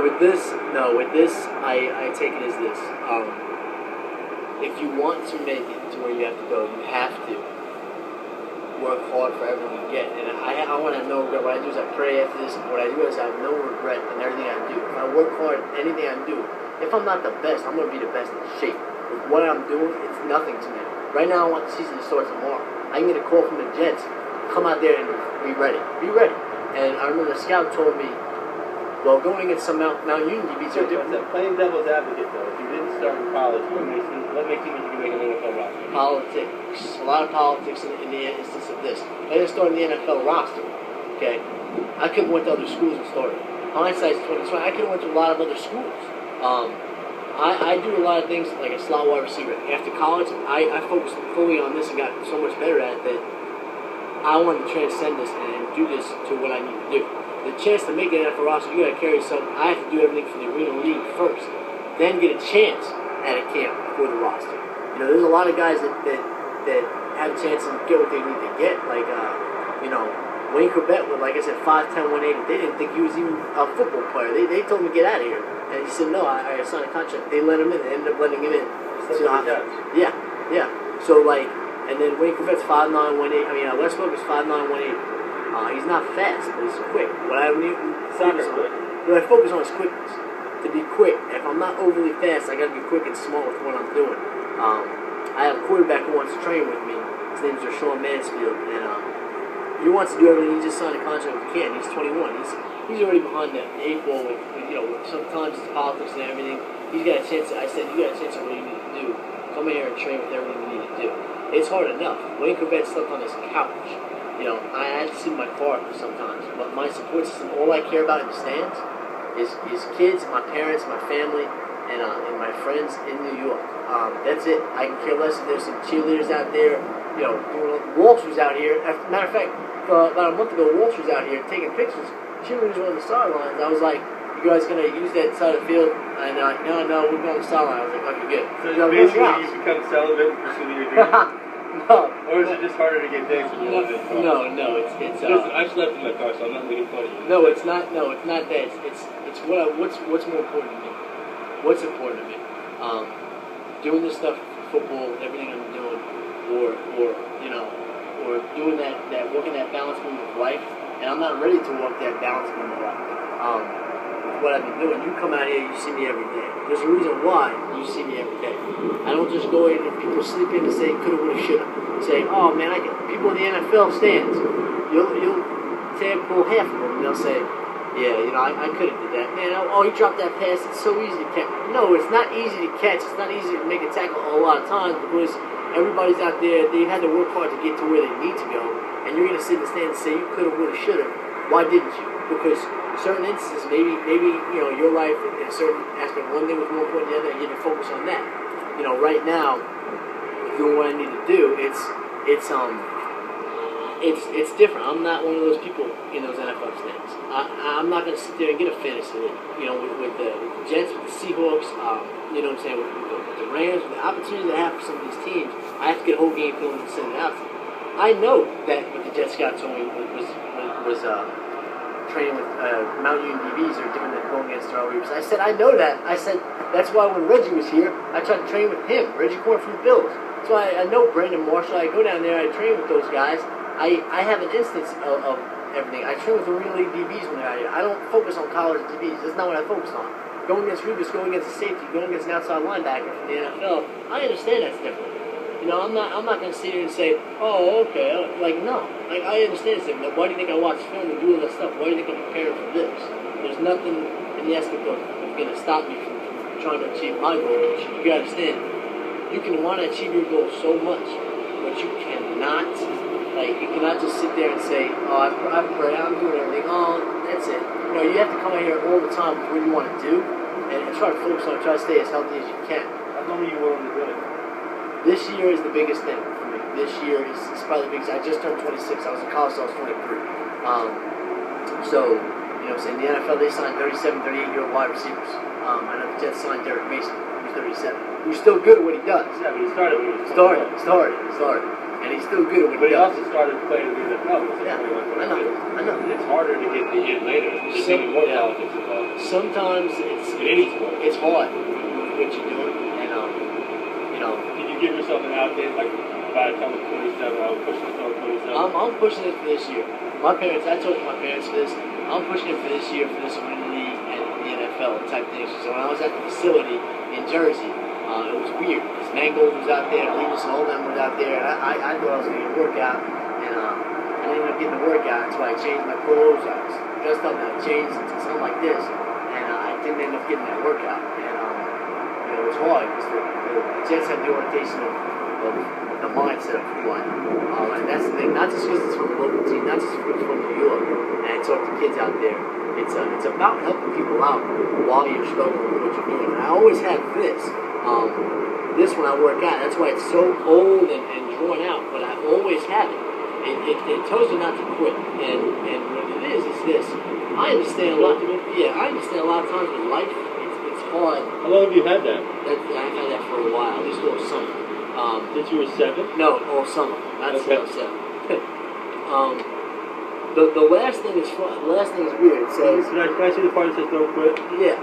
With this, I take it as this. If you want to make it to where you have to go, you have to work hard for everything you get. And I want to have no regret. What I do is I pray after this. What I do is I have no regret in everything I do. If I work hard in anything I do, if I'm not the best, I'm going to be the best in shape. With what I'm doing, it's nothing to me. Right now, I want the season to start tomorrow. I can get a call from the Jets. Come out there and be ready. Be ready. And I remember the scout told me, well, going against some Mount Union DBs are different. Playing devil's advocate, though, if you didn't start in college, what makes you think you can make an NFL roster? Politics. A lot of politics in the instance of this. I didn't start in the NFL roster. Okay? I could have went to other schools and started. Hindsight's 2020. I could have went to a lot of other schools. I do a lot of things like a slot wide receiver. After college, I focused fully on this and got so much better at it that I wanted to transcend this and do this to what I need to do. The chance to make an NFL roster, you got to carry something. I have to do everything for the arena league first, then get a chance at a camp for the roster. You know, there's a lot of guys that have a chance to get what they need to get. Like, Wayne Corbett was, like I said, 5'10", 180. They didn't think he was even a football player. They told him to get out of here. And he said, no, I signed a contract. They let him in. They ended up letting him in. Yeah. So, like, and then Wayne Corbett's 5'9", 180. I mean, Westbrook is 5'9", 180. He's not fast, but he's quick. What I focus on is quickness. To be quick. If I'm not overly fast, I got to be quick and smart with what I'm doing. I have a quarterback who wants to train with me. His name is Rashawn Mansfield, and he wants to do everything. He just signed a contract with Canton. He's 21. He's already behind the 8 ball with sometimes it's politics and everything. He's got a chance. I said, you got a chance of what you need to do. Come in here and train with everything you need to do. It's hard enough. Wayne Corbett slept on his couch. I had to sit in my car sometimes. But my support system, all I care about in the stands is kids, my parents, my family, and my friends in New York. That's it. I can care less if there's some cheerleaders out there. Walsh was out here. As a matter of fact, about a month ago, Walsh was out here taking pictures. Cheerleaders were on the sidelines. I was like, you guys going to use that side of the field? And no, we're going to the sideline. I was like, okay, good. So basically you become celibate and pursue your dreams? No. Or is it just harder to get dates when you live in car? No, it's Listen, I slept in my car, so I'm not making fun of you. No, it's not that. It's what's more important to me. What's important to me? Doing this stuff, football, everything I'm doing, or doing that working that balance beam of life, and I'm not ready to walk that balance beam of life. What I've been doing, you come out here, you see me every day. There's a reason why you see me every day. I don't just go in and people sleep in and say coulda, woulda, shoulda. Say, oh man, I get people in the NFL stands. You'll tag pull half of them and they'll say, yeah, I could have did that. Man, he dropped that pass. It's so easy to catch. No, it's not easy to catch. It's not easy to make a tackle a lot of times because everybody's out there. They had to work hard to get to where they need to go, and you're gonna sit in the stands and say you coulda, woulda, shoulda. Why didn't you? Because certain instances, maybe your life in a certain aspect, one thing was more important than the other, and you didn't focus on that. Right now, doing what I need to do, it's different. I'm not one of those people in those NFL stands. I'm not going to sit there and get a fantasy league. With the Jets, with the Seahawks, with the Rams, with the opportunities I have for some of these teams, I have to get a whole game film and send it out to them. I know that what the Jets got told me was training with Mount Union DBs are different than going against Terrell Reeves. I said, I know that. I said, that's why when Reggie was here, I tried to train with him. Reggie Corn from the Bills. So I know Brandon Marshall. I go down there, I train with those guys. I have an instance of everything. I train with the real league DBs when they're out here. I don't focus on college DBs. That's not what I focus on. Going against Reeves, going against a safety, going against an outside linebacker from the NFL, I understand that's different. I'm not going to sit here and say, oh, okay. No. I understand this. Why do you think I watch film and do all that stuff? Why do you think I'm preparing for this? There's nothing in the aspect of going to stop me from trying to achieve my goal. You got to understand, you can want to achieve your goal so much, but you cannot just sit there and say, oh, I pray, I'm doing everything. Oh, that's it. You have to come out here all the time with what you want to do and try to focus on it, try to stay as healthy as you can. How long are you willing to do it? This year is the biggest thing for me. This year is probably the biggest. I just turned 26. I was in college, so I was 23. In the NFL, they signed 37, 38-year-old wide receivers. I know the Jets signed Derek Mason, who's 37. Who's still good at what he does. Yeah, but he started when he was 21. Started. and he's still good at what But he he does. also started playing in the NFL. Yeah, I know. It's harder to get the in later. There's even more politics involved. Sometimes In any sport. it's hard with what you're doing, and you know. Did you give yourself an out date, like by the time I'm 27, I was pushing myself 27? I'm pushing it for this year. My parents, I told my parents this. I'm pushing it for this year for this winning league and the NFL type thing. So when I was at the facility in Jersey, it was weird. Because Mangold was out there, Levis and all them was out there, and I thought I was going to get a workout, and I ended up getting a workout. So I changed my clothes. I was dressed up and I changed to something like this, and I didn't end up getting that workout. And it was hard because the Jets had the orientation of the mindset of who I am. And that's the thing, not just because it's from a local team, not just because it's from New York, and I talk to kids out there. It's about helping people out while you're struggling with what you're doing. And I always have this. This when I work out, that's why it's so old and drawn out, but I always have it. It tells you not to quit. And what it is this. I understand a lot. Yeah, I understand a lot of times with life, it's hard. How long have you had that? I've had that for a while, at least all summer. Since you were 7? No, all summer. Not since I was 7. The last thing is fun. The last thing is weird. It says, can I see the part that says don't quit? Yeah.